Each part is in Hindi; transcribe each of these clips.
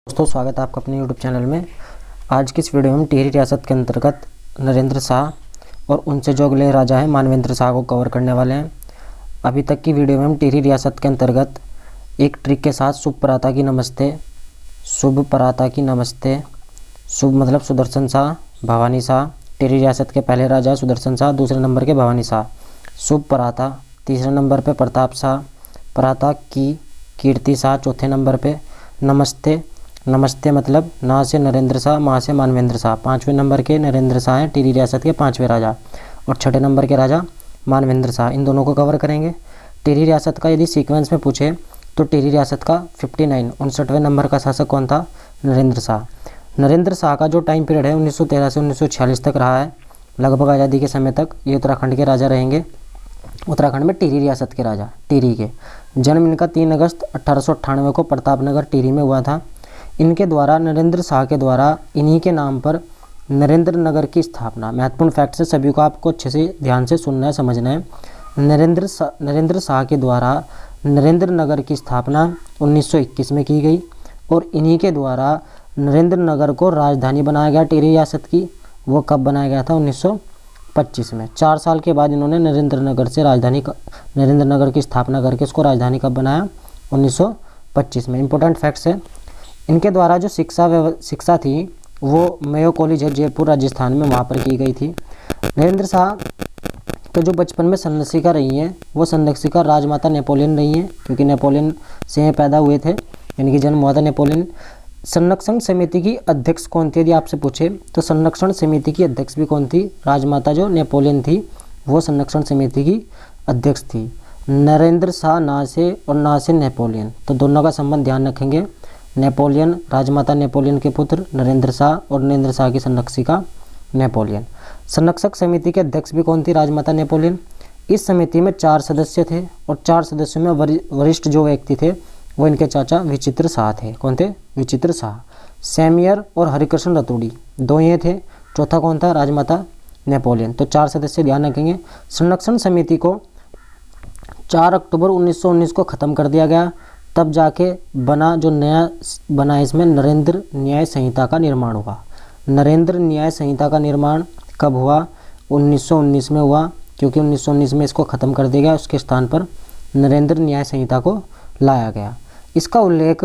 दोस्तों, स्वागत है आपका अपने यूट्यूब चैनल में। आज की इस वीडियो में हम टिहरी रियासत के अंतर्गत नरेंद्र शाह और उनसे जो अगले राजा हैं मानवेंद्र शाह को कवर करने वाले हैं। अभी तक की वीडियो में हम टिहरी रियासत के अंतर्गत एक ट्रिक के साथ शुभ पराता की नमस्ते, शुभ पराता की नमस्ते, शुभ मतलब सुदर्शन शाह, भवानी शाह। टिहरी रियासत के पहले राजा सुदर्शन शाह, दूसरे नंबर के भवानी शाह। शुभ पराता तीसरे नंबर पे प्रताप शाह, पराता की कीर्ति शाह चौथे नंबर पे। नमस्ते, नमस्ते मतलब ना से नरेंद्र शाह, माँ से मानवेंद्र शाह। पाँचवें नंबर के नरेंद्र शाह हैं टिहरी रियासत के पाँचवें राजा, और छठे नंबर के राजा मानवेंद्र शाह। इन दोनों को कवर करेंगे। टिहरी रियासत का यदि सीक्वेंस में पूछे तो टिहरी रियासत का 59 नंबर का शासक कौन था? नरेंद्र शाह। नरेंद्र शाह का जो टाइम पीरियड है 1913 से 1946 तक रहा है, लगभग आज़ादी के समय तक ये उत्तराखंड के राजा रहेंगे। उत्तराखंड में टिहरी रियासत के राजा, टिहरी के। जन्म इनका 3 अगस्त 1898 को प्रतापनगर टिहरी में हुआ था। इनके द्वारा नरेंद्र शाह के द्वारा इन्हीं के नाम पर नरेंद्र नगर की स्थापना। महत्वपूर्ण फैक्ट से सभी को आपको अच्छे से ध्यान से सुनना है, समझना है। नरेंद्र शाह के द्वारा नरेंद्र नगर की स्थापना 1921 में की गई, और इन्हीं के द्वारा नरेंद्र नगर को राजधानी बनाया गया टिहरी रियासत की। वो कब बनाया गया था? 1925 में। 4 साल के बाद इन्होंने नरेंद्र नगर की स्थापना करके इसको राजधानी कब बनाया? 1925 में। इंपॉर्टेंट फैक्ट्स है। इनके द्वारा जो शिक्षा थी वो मेयो कॉलेज है जयपुर राजस्थान में, वहाँ पर की गई थी। नरेंद्र शाह तो जो बचपन में संरक्षिका रही हैं, वो संरक्षिका राजमाता नेपोलियन रही हैं, क्योंकि नेपोलियन से पैदा हुए थे, यानी कि जन्म हुआ था नेपोलियन। संरक्षण समिति की अध्यक्ष कौन थी यदि आपसे पूछे तो संरक्षण समिति की अध्यक्ष भी कौन थी? राजमाता जो नेपोलियन थी वो संरक्षण समिति की अध्यक्ष थी। नरेंद्र शाह ना से और ना से नेपोलियन, तो दोनों का संबंध ध्यान रखेंगे। नेपोलियन, राजमाता नेपोलियन के पुत्र नरेंद्र शाह, और नरेंद्र शाह की संरक्षिका नेपोलियन। संरक्षक समिति के अध्यक्ष भी कौन थी? राजमाता नेपोलियन। इस समिति में 4 सदस्य थे, और 4 सदस्यों में वरिष्ठ जो व्यक्ति थे वो इनके चाचा विचित्र शाह थे। कौन थे? विचित्र शाह। सैमियर और हरिकृष्ण रतूड़ी, 2 ये थे। चौथा कौन था? राजमाता नेपोलियन। तो 4 सदस्य ध्यान रखेंगे। संरक्षण समिति को 4 अक्टूबर 1919 को ख़त्म कर दिया गया। तब जाके बना जो नया बना, इसमें नरेंद्र न्याय संहिता का निर्माण हुआ। नरेंद्र न्याय संहिता का निर्माण कब हुआ? 1919 में हुआ, क्योंकि 1919 में इसको ख़त्म कर दिया गया। उसके स्थान पर नरेंद्र न्याय संहिता को लाया गया। इसका उल्लेख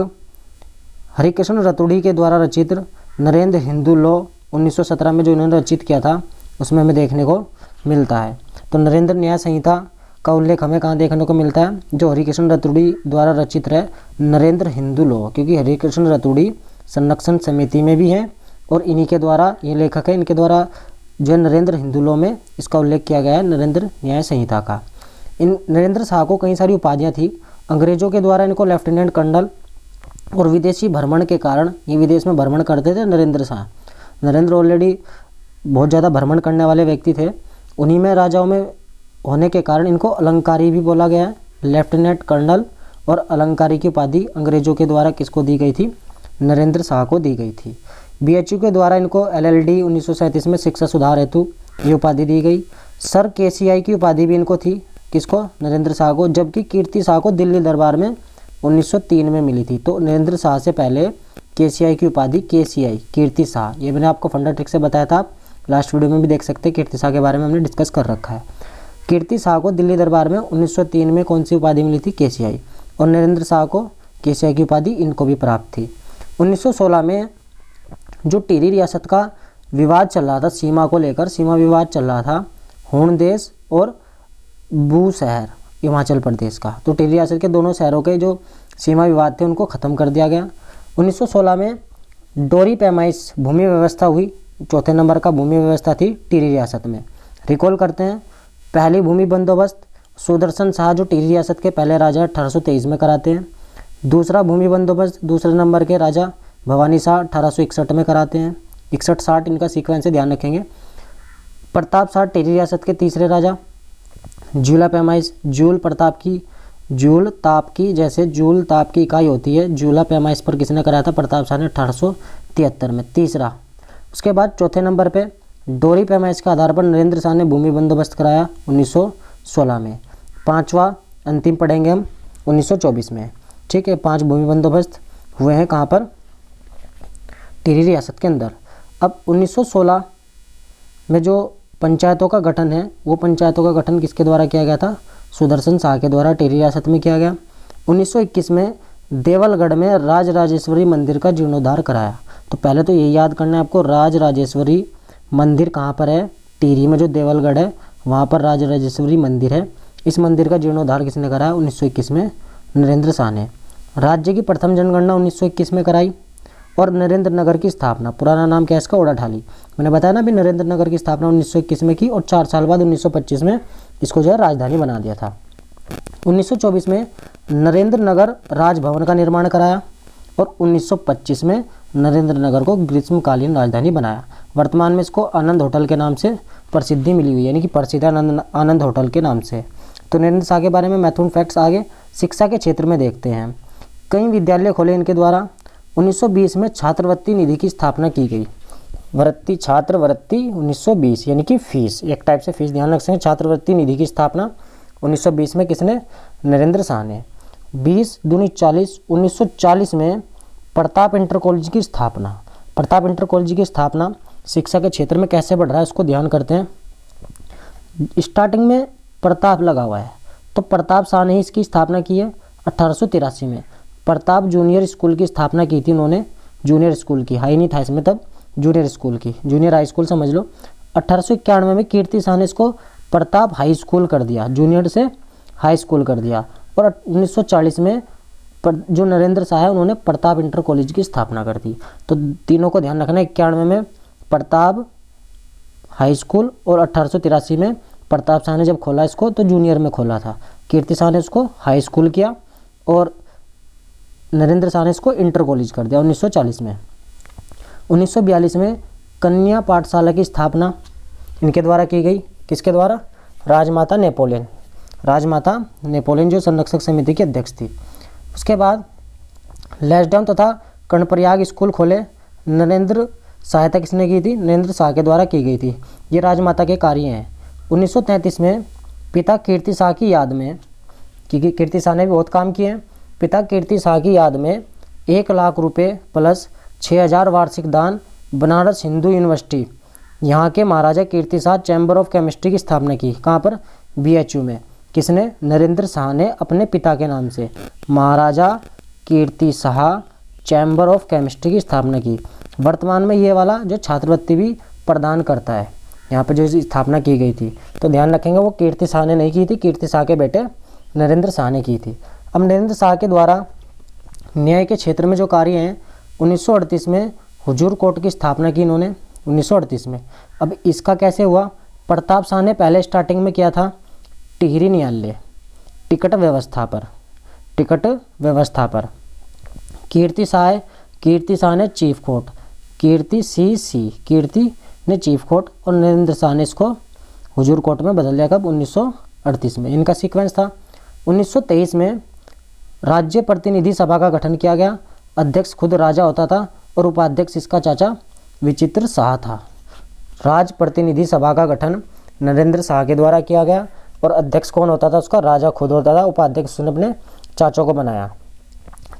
हरिकृष्ण रतूड़ी के द्वारा रचित नरेंद्र हिंदू लॉ 1917 में जो इन्होंने रचित किया था उसमें हमें देखने को मिलता है। तो नरेंद्र न्याय संहिता का उल्लेख हमें कहाँ देखने को मिलता है? जो हरिकृष्ण रतूड़ी द्वारा रचित है नरेंद्र हिंदू लॉ, क्योंकि हरिकृष्ण रतूड़ी संरक्षण समिति में भी हैं और इन्हीं के द्वारा ये लेखक है। इनके द्वारा जो नरेंद्र हिंदू लॉ में इसका उल्लेख किया गया है नरेंद्र न्याय संहिता का। इन नरेंद्र शाह को कई सारी उपाधियाँ थी। अंग्रेजों के द्वारा इनको लेफ्टिनेंट कर्नल, और विदेशी भ्रमण के कारण ये विदेश में भ्रमण करते थे नरेंद्र शाह। नरेंद्र ऑलरेडी बहुत ज़्यादा भ्रमण करने वाले व्यक्ति थे। उन्हीं में राजाओं में होने के कारण इनको अलंकारी भी बोला गया है। लेफ्टिनेंट कर्नल और अलंकारी की उपाधि अंग्रेजों के द्वारा किसको दी गई थी? नरेंद्र शाह को दी गई थी। बीएचयू के द्वारा इनको LLD 1937 में शिक्षा सुधार हेतु ये उपाधि दी गई। सर KCI की उपाधि भी इनको थी। किसको? नरेंद्र शाह को। जबकि कीर्ति शाह को दिल्ली दरबार में 1903 में मिली थी। तो नरेंद्र शाह से पहले KCI की उपाधि KCI कीर्ति शाह, ये मैंने आपको फंडा ट्रिक से बताया था। आप लास्ट वीडियो में भी देख सकते हैं, कीर्ति शाह के बारे में हमने डिस्कस कर रखा है। कीर्ति शाह को दिल्ली दरबार में 1903 में कौन सी उपाधि मिली थी? KCI। और नरेंद्र शाह को KCI की उपाधि इनको भी प्राप्त थी। 1916 में जो टिहरी रियासत का विवाद चल रहा था, सीमा को लेकर सीमा विवाद चल रहा था, होण देश और बू शहर हिमाचल प्रदेश का, तो टिहरी रियासत के दोनों शहरों के जो सीमा विवाद थे उनको ख़त्म कर दिया गया। 1916 में डोरी पैमाइश भूमि व्यवस्था हुई। चौथे नंबर का भूमि व्यवस्था थी टिहरी रियासत में। रिकॉल करते हैं, पहली भूमि बंदोबस्त सुदर्शन शाह जो टिहरी रियासत के पहले राजा 1823 में कराते हैं। दूसरा भूमि बंदोबस्त दूसरे नंबर के राजा भवानी शाह 1861 में कराते हैं। 61-60 इनका सीक्वेंस से ध्यान रखेंगे। प्रताप शाह टिहरी रियासत के तीसरे राजा। जूला पैमाइश जूल प्रताप की, जूल ताप की, जैसे जूल ताप की इकाई होती है, जूला पैमाइश पर किसने कराया था? प्रताप शाह ने 1873 में, तीसरा। उसके बाद चौथे नंबर पे डोरी पैमाइश के आधार पर नरेंद्र शाह ने भूमि बंदोबस्त कराया 1916 में। 5वां अंतिम पढ़ेंगे हम 1924 में। ठीक है, 5 भूमि बंदोबस्त हुए हैं कहाँ पर? टिहरी रियासत के अंदर। अब 1916 में जो पंचायतों का गठन है, वो पंचायतों का गठन किसके द्वारा किया गया था? सुदर्शन शाह के द्वारा टिहरी रियासत में किया गया। 1921 में देवलगढ़ में राजराजेश्वरी मंदिर का जीर्णोद्धार कराया। तो पहले तो ये याद करना है आपको, राजराजेश्वरी मंदिर कहाँ पर है? टिहरी में जो देवलगढ़ है वहाँ पर राजराजेश्वरी मंदिर है। इस मंदिर का जीर्णोद्धार किसने कराया? 1921 में नरेंद्र शाह ने। राज्य की प्रथम जनगणना 1921 में कराई। और नरेंद्र नगर की स्थापना, पुराना नाम क्या है इसका? ओडाठाली। मैंने बताया ना भी, नरेंद्र नगर की स्थापना 1921 में की और 4 साल बाद 1925 में इसको जो है राजधानी बना दिया था। 1924 में नरेंद्र नगर राजभवन का निर्माण कराया और 1925 में नरेंद्र नगर को ग्रीष्मकालीन राजधानी बनाया। वर्तमान में इसको आनंद होटल के नाम से प्रसिद्धि मिली हुई है, यानी कि प्रसिद्ध आनंद होटल के नाम से। तो नरेंद्र शाह के बारे में महत्वपूर्ण फैक्ट्स आगे शिक्षा के क्षेत्र में देखते हैं। कई विद्यालय खोले इनके द्वारा। 1920 में छात्रवृत्ति निधि की स्थापना की गई। छात्रवृत्ति 1920 यानी कि फीस, एक टाइप से फीस, ध्यान रख सकें। छात्रवृत्ति निधि की स्थापना 1920 में किसने? नरेंद्र शाह ने। 20 दूनी 40, 1940 में प्रताप इंटर कॉलेज की स्थापना। प्रताप इंटर कॉलेज की स्थापना शिक्षा के क्षेत्र में कैसे बढ़ रहा है इसको ध्यान करते हैं। स्टार्टिंग में प्रताप लगा हुआ है, तो प्रताप शाह ने इसकी स्थापना की है 1883 में। प्रताप जूनियर स्कूल की स्थापना की थी उन्होंने, जूनियर स्कूल की, हाई नहीं था इसमें तब, जूनियर स्कूल की, जूनियर हाई स्कूल समझ लो। 1891 में कीर्ति शाह ने इसको प्रताप हाई स्कूल कर दिया, जूनियर से हाई स्कूल कर दिया। और 1940 में जो नरेंद्र शाह है उन्होंने प्रताप इंटर कॉलेज की स्थापना कर दी। तो तीनों को ध्यान रखना, 91 में प्रताप हाई स्कूल और 1883 में प्रताप शाह ने जब खोला इसको तो जूनियर में खोला था, कीर्ति शाह ने इसको हाई स्कूल किया और नरेंद्र शाह ने इसको इंटर कॉलेज कर दिया 1940 में। 1942 में कन्या पाठशाला की स्थापना इनके द्वारा की गई। किसके द्वारा? राजमाता नेपोलियन। राजमाता नेपोलियन जो संरक्षक समिति की अध्यक्ष थी। उसके बाद लैंसडाउन तथा कर्णप्रयाग स्कूल खोले। नरेंद्र सहायता किसने की थी? नरेंद्र शाह के द्वारा की गई थी। ये राजमाता के कार्य हैं। 1933 में पिता कीर्ति शाह की याद में, क्योंकि कीर्ति शाह ने भी बहुत काम किए हैं, पिता कीर्ति शाह की याद में 1 लाख रुपए प्लस 6000 वार्षिक दान बनारस हिंदू यूनिवर्सिटी, यहाँ के महाराजा कीर्ति शाह चैम्बर ऑफ केमिस्ट्री की स्थापना की। कहाँ पर? BHU में। किसने? नरेंद्र शाह ने अपने पिता के नाम से महाराजा कीर्ति शाह चैम्बर ऑफ केमिस्ट्री की स्थापना की। वर्तमान में ये वाला जो छात्रवृत्ति भी प्रदान करता है, यहाँ पर जो स्थापना की गई थी, तो ध्यान रखेंगे वो कीर्ति शाह ने नहीं की थी, कीर्ति शाह के बेटे नरेंद्र शाह ने की थी। अब नरेंद्र शाह के द्वारा न्याय के क्षेत्र में जो कार्य हैं, 1938 में हुजूर कोर्ट की स्थापना की इन्होंने, 1938 में। अब इसका कैसे हुआ? प्रताप शाह ने पहले स्टार्टिंग में किया था टिहरी न्यायालय टिकट व्यवस्था पर। कीर्ति शाह ने चीफ कोर्ट, कीर्ति ने चीफ कोर्ट और नरेंद्र शाह ने इसको हुजूर कोर्ट में बदल दिया। कब? 1938 में। इनका सीक्वेंस था। 1923 में राज्य प्रतिनिधि सभा का गठन किया गया। अध्यक्ष खुद राजा होता था और उपाध्यक्ष इसका चाचा विचित्र शाह था। राज प्रतिनिधि सभा का गठन नरेंद्र शाह के द्वारा किया गया और अध्यक्ष कौन होता था? उसका राजा खुद होता था, उपाध्यक्ष उसने अपने चाचों को बनाया।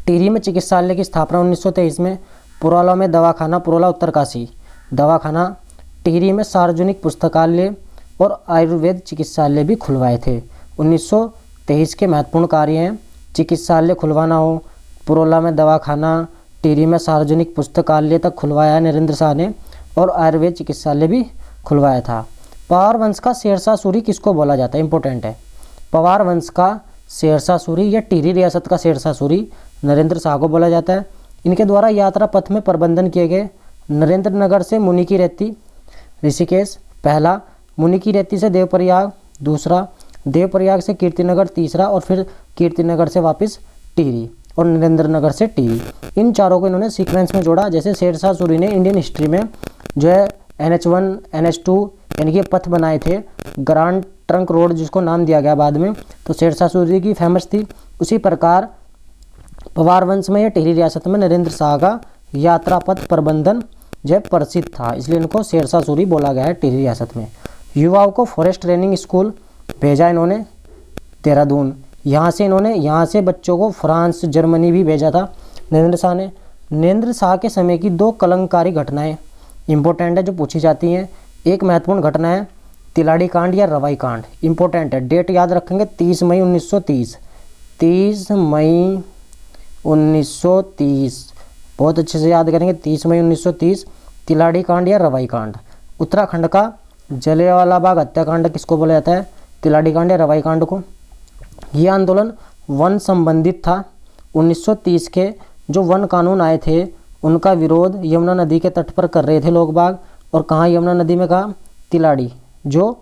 टिहरी में चिकित्सालय की स्थापना 1923 में। पुरोला में दवाखाना, पुरोला उत्तरकाशी दवाखाना, टिहरी में सार्वजनिक पुस्तकालय और आयुर्वेद चिकित्सालय भी खुलवाए थे। 1923 के महत्वपूर्ण कार्य हैं, चिकित्सालय खुलवाना हो, पुरोला में दवाखाना, टिहरी में सार्वजनिक पुस्तकालय तक खुलवाया नरेंद्र शाह ने और आयुर्वेद चिकित्सालय भी खुलवाया था। पवार वंश का शेरशाह सूरी किसको बोला जाता है? इंपॉर्टेंट है। पवार वंश का शेरशाह सूरी या टिहरी रियासत का शेरशाह सूरी नरेंद्र शाह को बोला जाता है। इनके द्वारा यात्रा पथ में प्रबंधन किए गए। नरेंद्र नगर से मुनि की रेती ऋषिकेश पहला, मुनि की रेती से देवप्रयाग दूसरा, देवप्रयाग से कीर्तिनगर तीसरा और फिर कीर्तिनगर से वापस टिहरी और नरेंद्र नगर से टिहरी। इन चारों को इन्होंने सीक्वेंस में जोड़ा। जैसे शेरशाह सूरी ने इंडियन हिस्ट्री में जो है NH1 NH2 यानी कि पथ बनाए थे, ग्रांड ट्रंक रोड जिसको नाम दिया गया बाद में, तो शेरशाह सूरी की फेमस थी। उसी प्रकार पवार वंश में या टिहरी रियासत में नरेंद्र शाह का यात्रा पथ प्रबंधन जो है प्रसिद्ध था, इसलिए इनको शेरशाह सूरी बोला गया है टिहरी रियासत में। युवाओं को फॉरेस्ट ट्रेनिंग स्कूल भेजा इन्होंने देहरादून। यहाँ से बच्चों को फ्रांस जर्मनी भी भेजा था नरेंद्र शाह ने। नरेंद्र शाह के समय की 2 कलंककारी घटनाएं इंपॉर्टेंट है जो पूछी जाती हैं। एक महत्वपूर्ण घटना है तिलाड़ी कांड या रवाई कांड, इंपॉर्टेंट है, डेट याद रखेंगे 30 मई 1930, 30 मई 1930, बहुत अच्छे से याद करेंगे, 30 मई 1930 तिलाड़ी कांड या रवाई कांड। उत्तराखंड का जलियांवाला बाग हत्याकांड किसको बोला जाता है? तिलाड़ी कांड या रवाई कांड को। यह आंदोलन वन संबंधित था। 1930 के जो वन कानून आए थे उनका विरोध यमुना नदी के तट पर कर रहे थे लोग बाग। और कहाँ यमुना नदी में? कहा तिलाड़ी, जो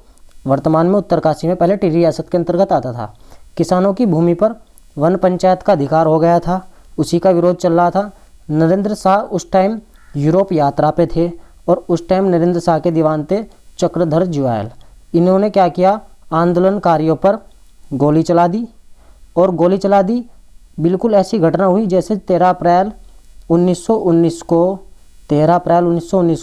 वर्तमान में उत्तरकाशी में, पहले टिहरी रियासत के अंतर्गत आता था। किसानों की भूमि पर वन पंचायत का अधिकार हो गया था, उसी का विरोध चल रहा था। नरेंद्र शाह उस टाइम यूरोप यात्रा पे थे और उस टाइम नरेंद्र शाह के दीवान थे चक्रधर जुआल। इन्होंने क्या किया? आंदोलनकारियों पर गोली चला दी। और गोली चला दी, बिल्कुल ऐसी घटना हुई जैसे 13 अप्रैल 1919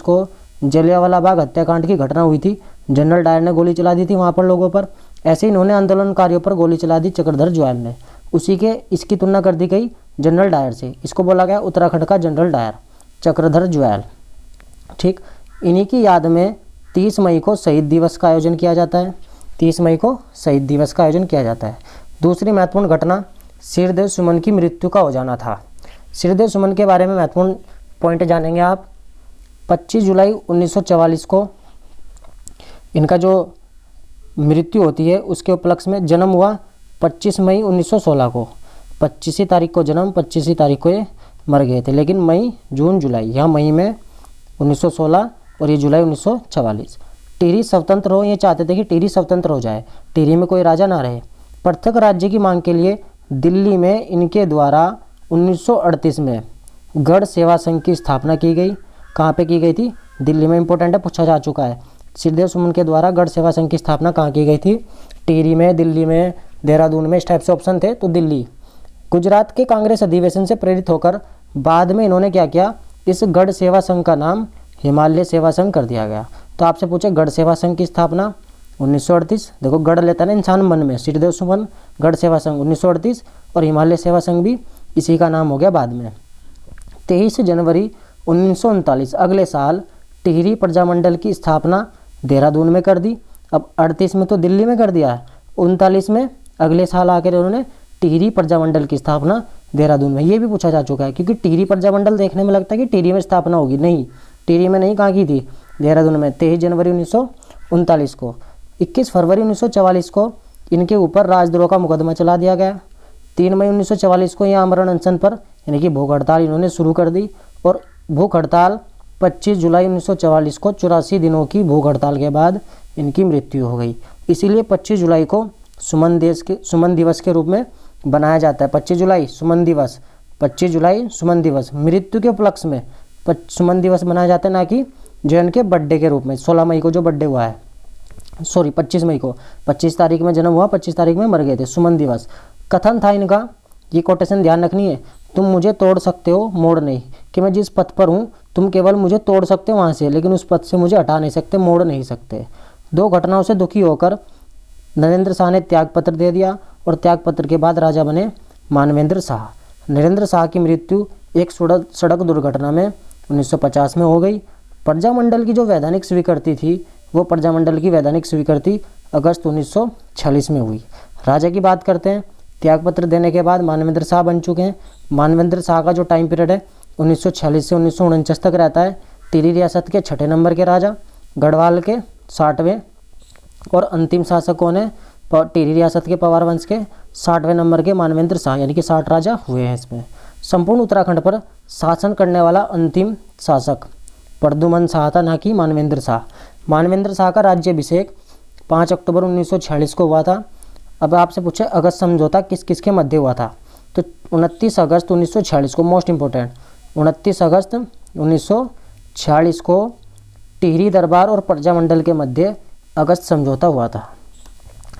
को जलियांवाला बाग हत्याकांड की घटना हुई थी। जनरल डायर ने गोली चला दी थी वहाँ पर लोगों पर। ऐसे इन्होंने आंदोलनकारियों पर गोली चला दी चक्रधर जुआल ने। उसी के इसकी तुलना कर दी गई जनरल डायर से। इसको बोला गया उत्तराखंड का जनरल डायर चक्रधर जुआल। ठीक, इन्हीं की याद में 30 मई को शहीद दिवस का आयोजन किया जाता है। 30 मई को शहीद दिवस का आयोजन किया जाता है। दूसरी महत्वपूर्ण घटना सिरदेव सुमन की मृत्यु का हो जाना था। सिरदेव सुमन के बारे में महत्वपूर्ण पॉइंट जानेंगे आप। 25 जुलाई 1944 को इनका जो मृत्यु होती है उसके उपलक्ष्य में जन्म हुआ 25 मई 1916 को। 25 तारीख को जन्म, 25 तारीख को ये मर गए थे। लेकिन मई, जून, जुलाई, यहाँ मई में 1916 और ये जुलाई 1944। टिहरी स्वतंत्र हो, ये चाहते थे कि टिहरी स्वतंत्र हो जाए, टिहरी में कोई राजा ना रहे। पृथक राज्य की मांग के लिए दिल्ली में इनके द्वारा 1938 में गढ़ सेवा संघ की स्थापना की गई। कहाँ पे की गई थी? दिल्ली में। इंपॉर्टेंट है, पूछा जा चुका है। सिरदेव सुमन के द्वारा गढ़ सेवा संघ की स्थापना कहाँ की गई थी? टिहरी में, दिल्ली में, देहरादून में, इस टाइप से ऑप्शन थे तो दिल्ली। गुजरात के कांग्रेस अधिवेशन से प्रेरित होकर बाद में इन्होंने क्या किया? इस गढ़ सेवा संघ का नाम हिमालय सेवा संघ कर दिया गया। तो आपसे पूछे गढ़ सेवा संघ की स्थापना 1938, देखो गढ़ लेता है ना इंसान मन में, सिरदेव सुमन, गढ़ सेवा संघ 1938 और हिमालय सेवा संघ भी इसी का नाम हो गया बाद में। 23 जनवरी 1939 अगले साल टिहरी प्रजामंडल की स्थापना देहरादून में कर दी। अब 38 में तो दिल्ली में कर दिया है, 39 में अगले साल आकर उन्होंने टिहरी प्रजामंडल की स्थापना देहरादून में। ये भी पूछा जा चुका है क्योंकि टिहरी प्रजामंडल देखने में लगता है कि टिहरी में स्थापना होगी, नहीं, टिहरी में नहीं, कहाँ की थी? देहरादून में। 23 जनवरी 1939 को। 21 फरवरी 1944 को इनके ऊपर राजद्रोह का मुकदमा चला दिया गया। 3 मई 1944 को यहाँ आमरण अनशन पर यानी कि भूख हड़ताल इन्होंने शुरू कर दी और भूख हड़ताल 25 जुलाई 1944 को 84 दिनों की भूख हड़ताल के बाद इनकी मृत्यु हो गई। इसीलिए 25 जुलाई को सुमन दिवस के रूप में बनाया जाता है। 25 जुलाई सुमन दिवस, 25 जुलाई सुमन दिवस, मृत्यु के उपलक्ष्य में सुमन दिवस मनाया जाता है, ना कि जो इनके बर्थडे के रूप में। 16 मई को जो बर्थडे हुआ है, सॉरी 25 मई को, 25 तारीख में जन्म हुआ, 25 तारीख में मर गए थे, सुमन दिवस। कथन था इनका, ये कोटेशन ध्यान रखनी है, तुम मुझे तोड़ सकते हो, मोड़ नहीं, कि मैं जिस पथ पर हूँ तुम केवल मुझे तोड़ सकते हो वहाँ से, लेकिन उस पथ से मुझे हटा नहीं सकते, मोड़ नहीं सकते। 2 घटनाओं से दुखी होकर नरेंद्र शाह ने त्यागपत्र दे दिया और त्यागपत्र के बाद राजा बने मानवेंद्र शाह। नरेंद्र शाह की मृत्यु एक सड़क दुर्घटना में 1950 में हो गई। प्रजामंडल की जो वैधानिक स्वीकृति थी वो प्रजामंडल की वैधानिक स्वीकृति अगस्त 1946 में हुई। राजा की बात करते हैं, त्यागपत्र देने के बाद मानवेंद्र शाह बन चुके हैं। मानवेंद्र शाह का जो टाइम पीरियड है 1946 से 1949 तक रहता है। टिहरी रियासत के 6ठे नंबर के राजा, गढ़वाल के 60वें और अंतिम शासक कौन है? टिहरी रियासत के पवार वंश के 60वें नंबर के मानवेंद्र शाह, यानी कि 60 राजा हुए हैं इसमें। संपूर्ण उत्तराखंड पर शासन करने वाला अंतिम शासक प्रद्युमन शाह था, ना कि मानवेंद्र शाह। मानवेंद्र शाह का राज्याभिषेक 5 अक्टूबर 1946 को हुआ था। अब आपसे पूछे अगस्त समझौता किस किस के मध्य हुआ था, तो 29 अगस्त 1946 को, मोस्ट इंपॉर्टेंट, 29 अगस्त 1946 को टिहरी दरबार और प्रजामंडल के मध्य अगस्त समझौता हुआ था।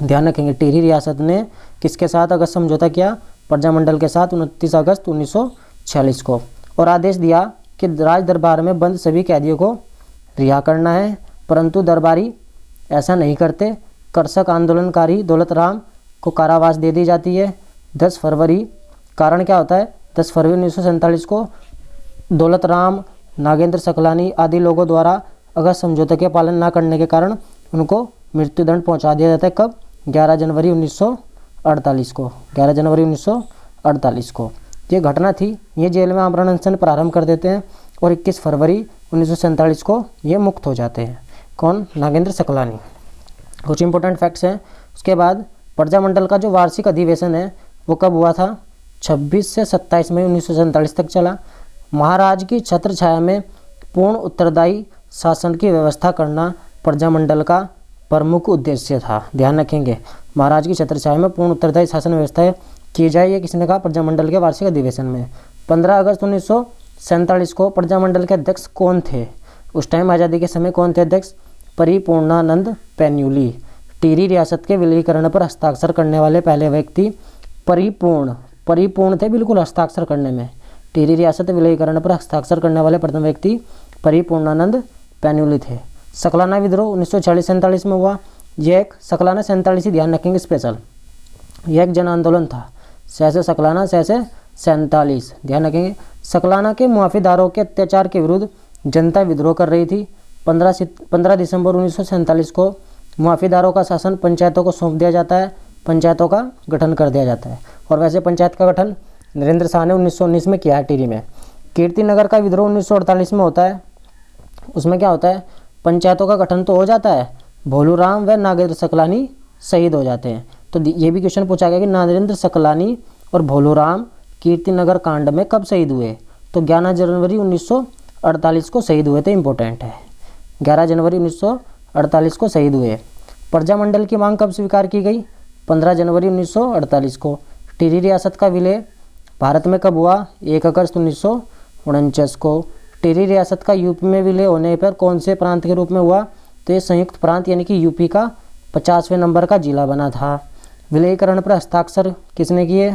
ध्यान रखेंगे, टिहरी रियासत ने किसके साथ अगस्त समझौता किया? प्रजामंडल के साथ 29 अगस्त 1946 को, और आदेश दिया कि राज दरबार में बंद सभी कैदियों को रिहा करना है, परंतु दरबारी ऐसा नहीं करते। कृषक आंदोलनकारी दौलत राम को कारावास दे दी जाती है। 10 फरवरी, कारण क्या होता है? 10 फरवरी 1947 को दौलत राम, नागेंद्र सकलानी आदि लोगों द्वारा अगस्त समझौते के पालन न करने के कारण उनको मृत्युदंड पहुंचा दिया जाता है। कब? 11 जनवरी 1948 को। 11 जनवरी 1948 को ये घटना थी। ये जेल में आमरण अनशन प्रारंभ कर देते हैं और 21 फरवरी 1947 को ये मुक्त हो जाते हैं। कौन? नागेंद्र सकलानी। कुछ इंपॉर्टेंट फैक्ट्स हैं। उसके बाद प्रजामंडल का जो वार्षिक अधिवेशन है वो कब हुआ था? 26 से 27 मई 1947 तक चला। महाराज की छत्र छाया में पूर्ण उत्तरदायी शासन की व्यवस्था करना प्रजामंडल का प्रमुख उद्देश्य था। ध्यान रखेंगे, महाराज की छत्र छाया में पूर्ण उत्तरदायी शासन व्यवस्था की जाए, ये किसने कहा? प्रजामंडल के वार्षिक अधिवेशन में। 15 अगस्त 1947 को प्रजामंडल के अध्यक्ष कौन थे? उस टाइम आज़ादी के समय कौन थे अध्यक्ष? परिपूर्णानंद पैन्यूली। टिहरी रियासत के विलीनीकरण पर हस्ताक्षर करने वाले पहले व्यक्ति परिपूर्ण थे बिल्कुल हस्ताक्षर करने में। टिहरी रियासत विलीनीकरण पर हस्ताक्षर करने वाले प्रथम व्यक्ति परिपूर्णानंद पैन्यूली थे। सकलाना विद्रोह 1946-47 में हुआ। यह एक सकलाना 47 ही ध्यान रखेंगे स्पेशल, यह एक जन आंदोलन था। से सकलाना से 47 ध्यान रखेंगे। सकलाना के मुआफीदारों के अत्याचार के विरुद्ध जनता विद्रोह कर रही थी। 15 दिसंबर 1947 को मुआफीदारों का शासन पंचायतों को सौंप दिया जाता है, पंचायतों का गठन कर दिया जाता है। और वैसे पंचायत का गठन नरेंद्र शाह ने 1919 में किया है टिहरी में। कीर्तिनगर का विद्रोह 1948 में होता है। उसमें क्या होता है? पंचायतों का गठन तो हो जाता है, भोलूराम व नागेंद्र सकलानी शहीद हो जाते हैं। तो ये भी क्वेश्चन पूछा गया कि नागेंद्र सकलानी और भोलूराम कीर्तिनगर कांड में कब शहीद हुए? तो 11 जनवरी 1948 को शहीद हुए थे। इंपॉर्टेंट है, 11 जनवरी 1948 को शहीद हुए। प्रजामंडल की मांग कब स्वीकार की गई? 15 जनवरी 1948 को। टिहरी रियासत का विलय भारत में कब हुआ? 1 अगस्त 1949 को। टिहरी रियासत का यूपी में विलय होने पर कौन से प्रांत के रूप में हुआ? तो ये संयुक्त प्रांत यानी कि यूपी का 50वें नंबर का जिला बना था। विलयीकरण पर हस्ताक्षर किसने किए?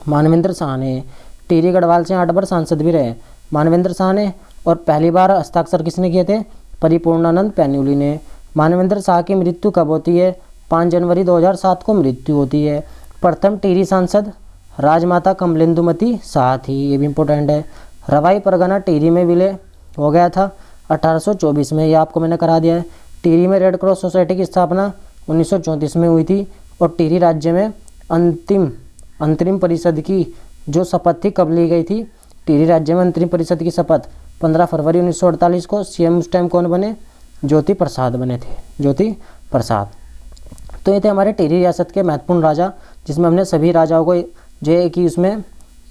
मानवेंद्र शाह ने। टिहरी गढ़वाल से 8 बार सांसद भी रहे मानवेंद्र शाह ने। और पहली बार हस्ताक्षर किसने किए थे? परिपूर्णानंद पैन्यूली ने। मानवेंद्र शाह की मृत्यु कब होती है? 5 जनवरी 2007 को मृत्यु होती है। प्रथम टिहरी सांसद राजमाता कमलेंदुमती शाह थी, ये भी इम्पोर्टेंट है। रवाई परगना टिहरी में विलय हो गया था 1824 में, ये आपको मैंने करा दिया है। टिहरी में रेड क्रॉस सोसाइटी की स्थापना 1934 में हुई थी। और टिहरी राज्य में अंतरिम परिषद की जो शपथ थी कब ली गई थी? टिहरी राज्य में अंतरिम परिषद की शपथ 15 फरवरी 1948 को। सीएम उस टाइम कौन बने? ज्योति प्रसाद बने थे, ज्योति प्रसाद। तो ये थे हमारे टिहरी रियासत के महत्वपूर्ण राजा, जिसमें हमने सभी राजाओं को जो है कि उसमें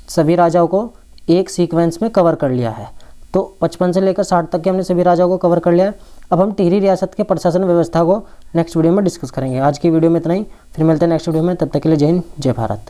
सभी राजाओं को एक सीक्वेंस में कवर कर लिया है। तो 55 से लेकर 60 तक के हमने सभी राजाओं को कवर कर लिया है। अब हम टिहरी रियासत के प्रशासन व्यवस्था को नेक्स्ट वीडियो में डिस्कस करेंगे। आज की वीडियो में इतना ही, फिर मिलते हैं नेक्स्ट वीडियो में। तब तक के लिए जय हिंद, जय भारत।